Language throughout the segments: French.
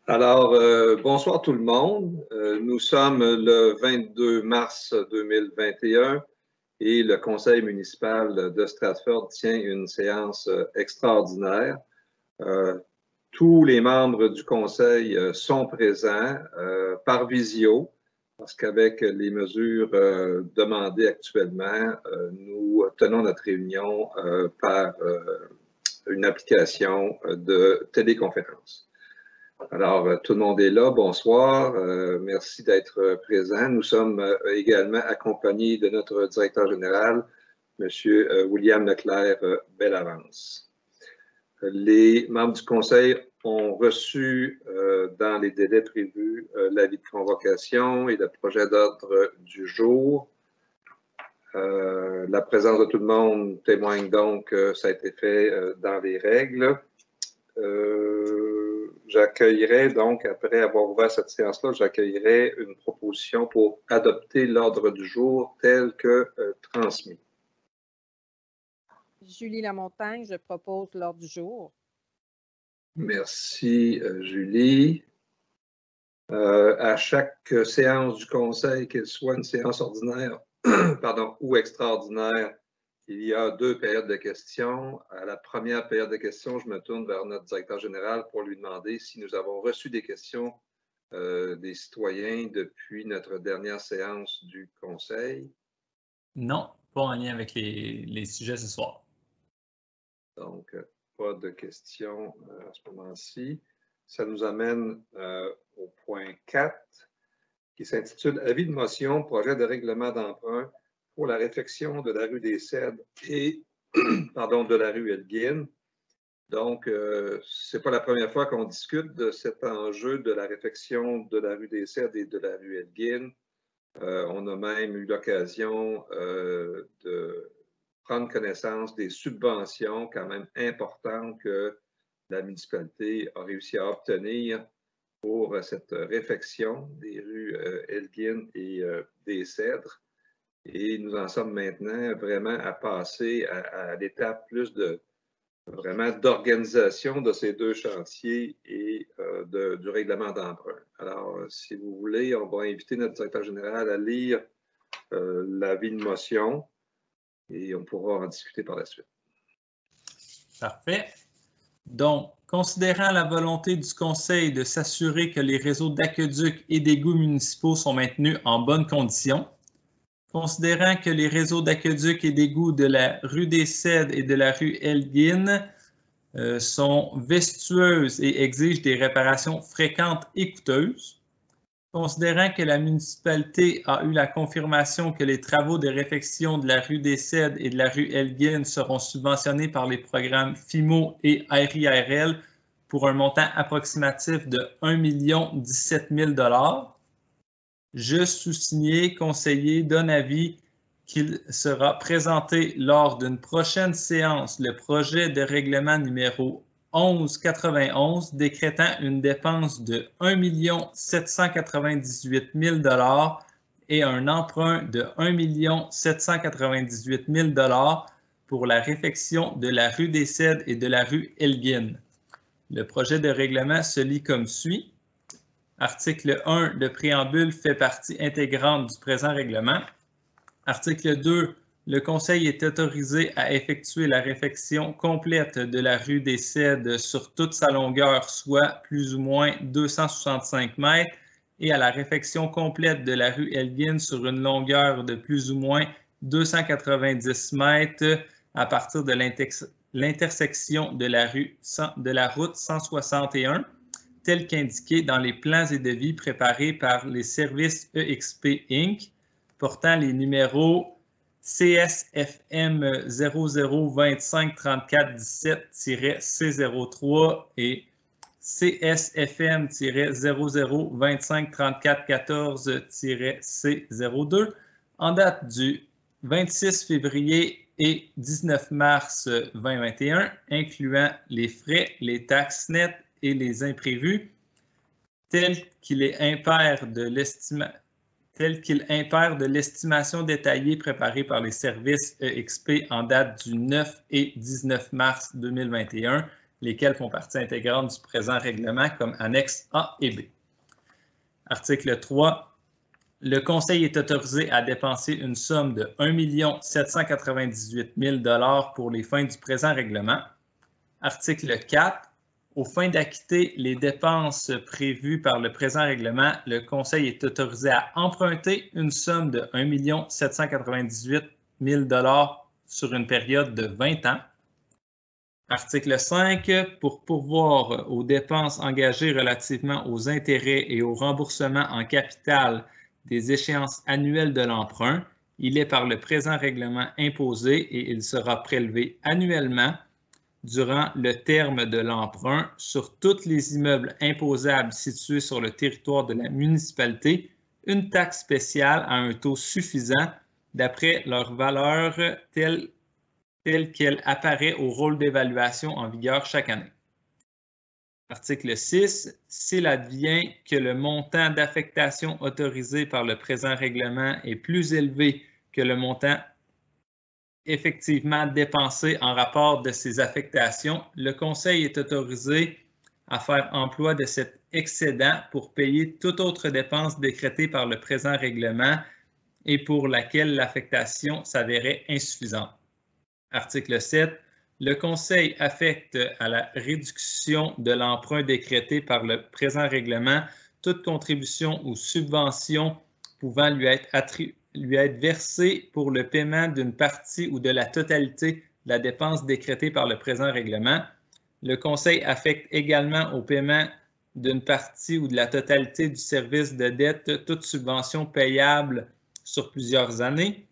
Alors, bonsoir tout le monde. Nous sommes le 22 mars 2021 et le conseil municipal de Stratford tient une séance extraordinaire. Tous les membres du conseil sont présents par visio parce qu'avec les mesures demandées actuellement, nous tenons notre réunion par une application de téléconférence. Alors, tout le monde est là. Bonsoir. Merci d'être présent. Nous sommes également accompagnés de notre directeur général, M. William Leclerc-Bellavance. Les membres du conseil ont reçu, dans les délais prévus, l'avis de convocation et le projet d'ordre du jour. La présence de tout le monde témoigne donc que ça a été fait dans les règles. J'accueillerai donc, après avoir ouvert cette séance-là, j'accueillerai une proposition pour adopter l'ordre du jour tel que transmis. Julie Lamontagne, je propose l'ordre du jour. Merci, Julie. À chaque séance du conseil, qu'elle soit une séance ordinaire pardon, ou extraordinaire, il y a deux périodes de questions. À la première période de questions, je me tourne vers notre directeur général pour lui demander si nous avons reçu des questions des citoyens depuis notre dernière séance du conseil. Non, pas en lien avec les sujets ce soir. Donc, pas de questions à ce moment-ci. Ça nous amène au point 4, qui s'intitule « Avis de motion, projet de règlement d'emprunt pour la réfection de la rue des Cèdres et de la rue Elgin ». Donc, ce n'est pas la première fois qu'on discute de cet enjeu de la réfection de la rue des Cèdres et de la rue Elgin. On a même eu l'occasion de prendre connaissance des subventions quand même importantes que la municipalité a réussi à obtenir pour cette réfection des rues Elgin et des Cèdres. Et nous en sommes maintenant vraiment à passer à l'étape plus de vraiment d'organisation de ces deux chantiers et du règlement d'emprunt. Alors, si vous voulez, on va inviter notre directeur général à lire l'avis de motion et on pourra en discuter par la suite. Parfait. Donc, considérant la volonté du Conseil de s'assurer que les réseaux d'aqueducs et d'égouts municipaux sont maintenus en bonnes conditions, considérant que les réseaux d'aqueducs et d'égouts de la rue des Cèdres et de la rue Elgin sont vertueuses et exigent des réparations fréquentes et coûteuses, considérant que la municipalité a eu la confirmation que les travaux de réfection de la rue des Cèdres et de la rue Elgin seront subventionnés par les programmes FIMO et RIRL pour un montant approximatif de 1 017 000 $, je sous-signé, conseiller, donne avis qu'il sera présenté lors d'une prochaine séance le projet de règlement numéro 1191 décrétant une dépense de 1 798 000 $ et un emprunt de 1 798 000 $ pour la réfection de la rue des Cèdres et de la rue Elgin. Le projet de règlement se lit comme suit. Article 1, le préambule fait partie intégrante du présent règlement. Article 2, le Conseil est autorisé à effectuer la réfection complète de la rue des Cèdres sur toute sa longueur, soit plus ou moins 265 mètres, et à la réfection complète de la rue Elgin sur une longueur de plus ou moins 290 mètres à partir de l'intersection de la route 161, tel qu'indiqué dans les plans et devis préparés par les services EXP Inc., portant les numéros CSFM 0025 34 17-C03 et CSFM 0025 34 14-C02 en date du 26 février et 19 mars 2021, incluant les frais, les taxes nettes et les imprévus, tel qu'il impère de l'estimation détaillée préparée par les services EXP en date du 9 et 19 mars 2021, lesquels font partie intégrante du présent règlement comme annexes A et B. Article 3. Le Conseil est autorisé à dépenser une somme de 1 798 000 $ pour les fins du présent règlement. Article 4. Aux fins d'acquitter les dépenses prévues par le présent règlement, le Conseil est autorisé à emprunter une somme de 1 798 000 $ sur une période de 20 ans. Article 5. Pour pourvoir aux dépenses engagées relativement aux intérêts et au remboursement en capital des échéances annuelles de l'emprunt, il est par le présent règlement imposé et il sera prélevé annuellement durant le terme de l'emprunt sur tous les immeubles imposables situés sur le territoire de la municipalité une taxe spéciale à un taux suffisant d'après leur valeur telle qu'elle apparaît au rôle d'évaluation en vigueur chaque année. Article 6. S'il advient que le montant d'affectation autorisé par le présent règlement est plus élevé que le montant effectivement dépensé en rapport de ces affectations, le Conseil est autorisé à faire emploi de cet excédent pour payer toute autre dépense décrétée par le présent règlement et pour laquelle l'affectation s'avérait insuffisante. Article 7. Le Conseil affecte à la réduction de l'emprunt décrété par le présent règlement toute contribution ou subvention pouvant lui être versée pour le paiement d'une partie ou de la totalité de la dépense décrétée par le présent règlement. Le Conseil affecte également au paiement d'une partie ou de la totalité du service de dette toute subvention payable sur plusieurs années.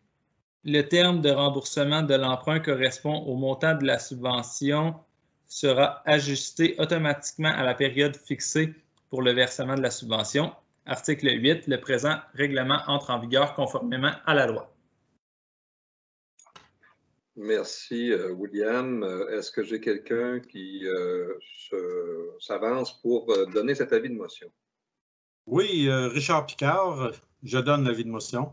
Le terme de remboursement de l'emprunt correspond au montant de la subvention sera ajusté automatiquement à la période fixée pour le versement de la subvention. Article 8. Le présent règlement entre en vigueur conformément à la loi. Merci, William. Est-ce que j'ai quelqu'un qui s'avance pour donner cet avis de motion? Oui, Richard Picard, je donne l'avis de motion.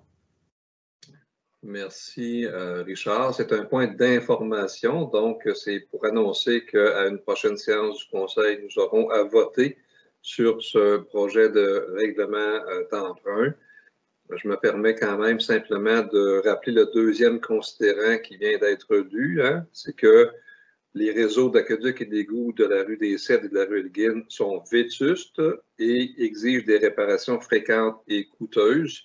Merci, Richard. C'est un point d'information, donc c'est pour annoncer qu'à une prochaine séance du Conseil, nous aurons à voter sur ce projet de règlement d'emprunt. Je me permets quand même simplement de rappeler le deuxième considérant qui vient d'être lu, hein, c'est que les réseaux d'aqueducs et d'égouts de la rue des Cèdres et de la rue Elgin sont vétustes et exigent des réparations fréquentes et coûteuses.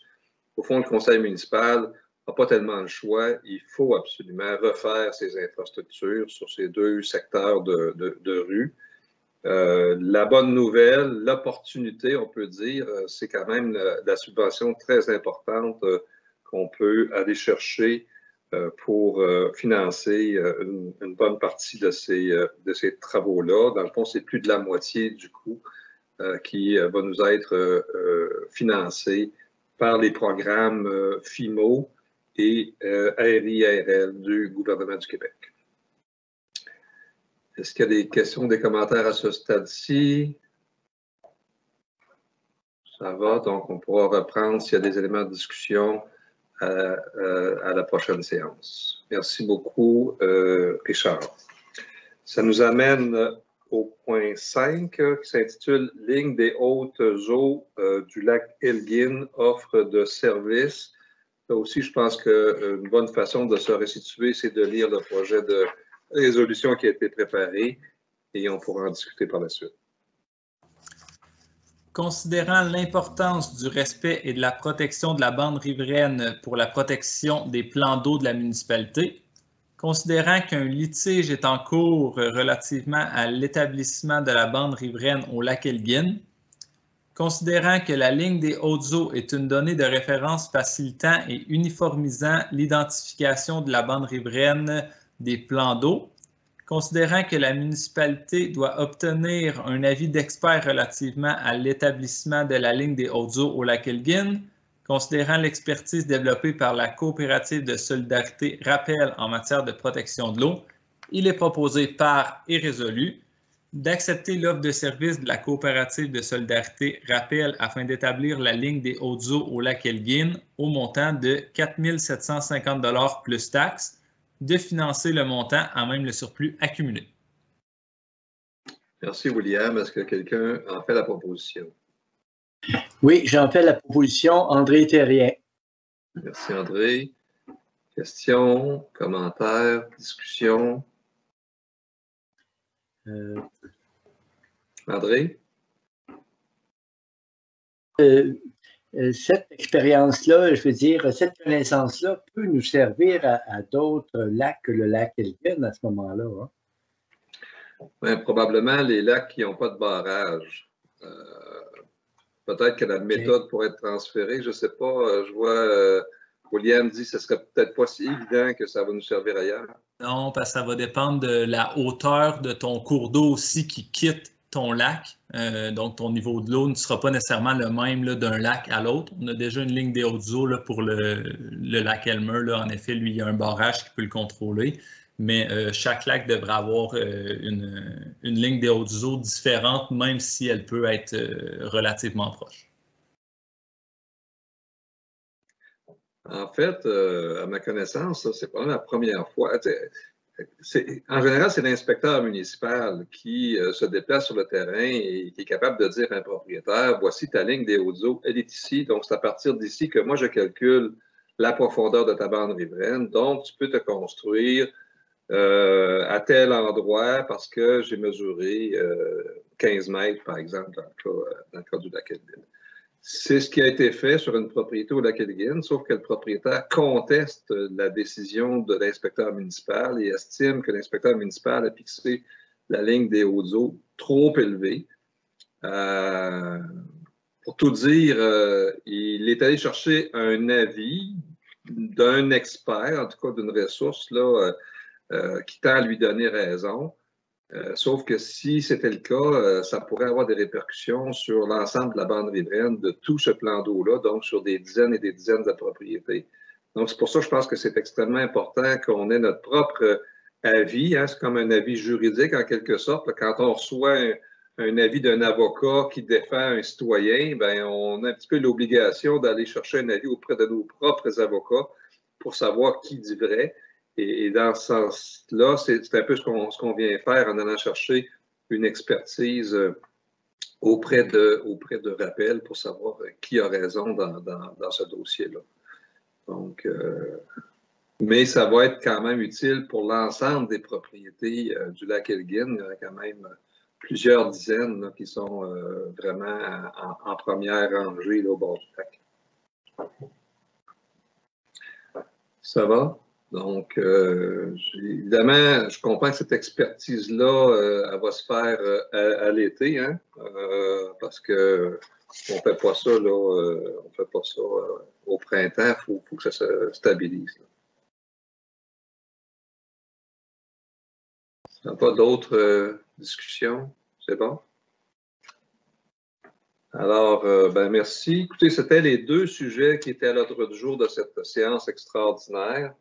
Au fond, le conseil municipal n'a pas tellement le choix. Il faut absolument refaire ces infrastructures sur ces deux secteurs de rue. La bonne nouvelle, l'opportunité, on peut dire, c'est quand même la subvention très importante qu'on peut aller chercher pour financer une bonne partie de ces travaux-là. Dans le fond, c'est plus de la moitié du coût qui va nous être financé par les programmes FIMO et ARI-ARL du gouvernement du Québec. Est-ce qu'il y a des questions, des commentaires à ce stade-ci? Ça va, donc on pourra reprendre s'il y a des éléments de discussion à la prochaine séance. Merci beaucoup, Richard. Ça nous amène au point 5 qui s'intitule « Ligne des hautes eaux du lac Elgin, offre de services ». Là aussi, je pense qu'une bonne façon de se resituer, c'est de lire le projet de résolution qui a été préparée et on pourra en discuter par la suite. Considérant l'importance du respect et de la protection de la bande riveraine pour la protection des plans d'eau de la municipalité, considérant qu'un litige est en cours relativement à l'établissement de la bande riveraine au lac Elgin, considérant que la ligne des hautes eaux est une donnée de référence facilitant et uniformisant l'identification de la bande riveraine des plans d'eau, considérant que la municipalité doit obtenir un avis d'expert relativement à l'établissement de la ligne des hautes eaux au lac Elgin, considérant l'expertise développée par la coopérative de solidarité Rappel en matière de protection de l'eau, il est proposé par et résolu d'accepter l'offre de service de la coopérative de solidarité Rappel afin d'établir la ligne des hautes eaux au lac Elgin au montant de 4 750 $ plus taxes, de financer le montant à même le surplus accumulé. Merci, William. Est-ce que quelqu'un en fait la proposition? Oui, j'en fais la proposition. André Thérien. Merci, André. Questions, commentaires, discussions? André? Cette expérience-là, je veux dire, cette connaissance-là peut nous servir à d'autres lacs que le lac Elgin à ce moment-là. Hein? Bien, probablement les lacs qui n'ont pas de barrage. Peut-être que la méthode pourrait être transférée. Je ne sais pas. Je vois William dit que ce ne serait peut-être pas si évident que ça va nous servir ailleurs. Non, parce que ça va dépendre de la hauteur de ton cours d'eau aussi qui quitte ton lac. Donc, ton niveau de l'eau ne sera pas nécessairement le même d'un lac à l'autre. On a déjà une ligne des hautes eaux là, pour le lac Elmer. Là. En effet, lui, il y a un barrage qui peut le contrôler. Mais chaque lac devrait avoir une ligne des hautes eaux différente, même si elle peut être relativement proche. En fait, à ma connaissance, c'est pas la première fois. En général, c'est l'inspecteur municipal qui se déplace sur le terrain et qui est capable de dire à un propriétaire, voici ta ligne des hautes eaux, elle est ici, donc c'est à partir d'ici que moi je calcule la profondeur de ta bande riveraine, donc tu peux te construire à tel endroit parce que j'ai mesuré 15 mètres, par exemple, dans le cas du lac Elgin. C'est ce qui a été fait sur une propriété au lac Elgin, sauf que le propriétaire conteste la décision de l'inspecteur municipal et estime que l'inspecteur municipal a fixé la ligne des hautes eaux trop élevée. Pour tout dire, il est allé chercher un avis d'un expert, en tout cas d'une ressource là, qui tend à lui donner raison. Sauf que si c'était le cas, ça pourrait avoir des répercussions sur l'ensemble de la bande riveraine de tout ce plan d'eau-là, donc sur des dizaines et des dizaines de propriétés. Donc, c'est pour ça que je pense que c'est extrêmement important qu'on ait notre propre avis. Hein, c'est comme un avis juridique, en quelque sorte. Quand on reçoit un avis d'un avocat qui défend un citoyen, bien, on a un petit peu l'obligation d'aller chercher un avis auprès de nos propres avocats pour savoir qui dit vrai. Et dans ce sens-là, c'est un peu ce qu'on vient faire en allant chercher une expertise auprès de Rappel pour savoir qui a raison dans ce dossier-là. Donc, mais ça va être quand même utile pour l'ensemble des propriétés du lac Elgin. Il y en a quand même plusieurs dizaines là, qui sont vraiment en première rangée là, au bord du lac. Ça va? Donc, évidemment, je comprends que cette expertise-là, elle va se faire à l'été, hein, parce que on ne fait pas ça, là, on fait pas ça au printemps, il faut que ça se stabilise. Là. Pas d'autres discussions? C'est bon? Alors, ben merci. Écoutez, c'était les deux sujets qui étaient à l'ordre du jour de cette séance extraordinaire.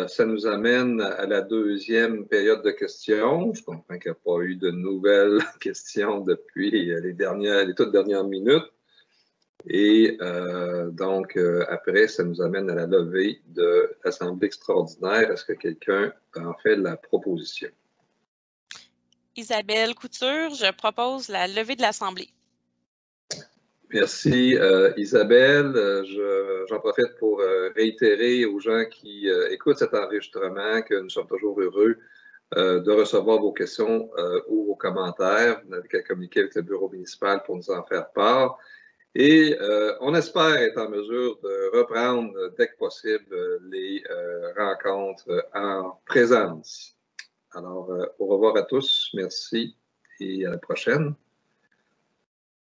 Ça nous amène à la deuxième période de questions. Je comprends qu'il n'y a pas eu de nouvelles questions depuis les toutes dernières minutes. Et donc, après, ça nous amène à la levée de l'Assemblée extraordinaire. Est-ce que quelqu'un en fait la proposition? Isabelle Couture, je propose la levée de l'Assemblée. Merci Isabelle. J'en profite pour réitérer aux gens qui écoutent cet enregistrement que nous sommes toujours heureux de recevoir vos questions ou vos commentaires. Vous n'avez qu'à communiquer avec le bureau municipal pour nous en faire part. Et on espère être en mesure de reprendre dès que possible les rencontres en présence. Alors, au revoir à tous. Merci et à la prochaine.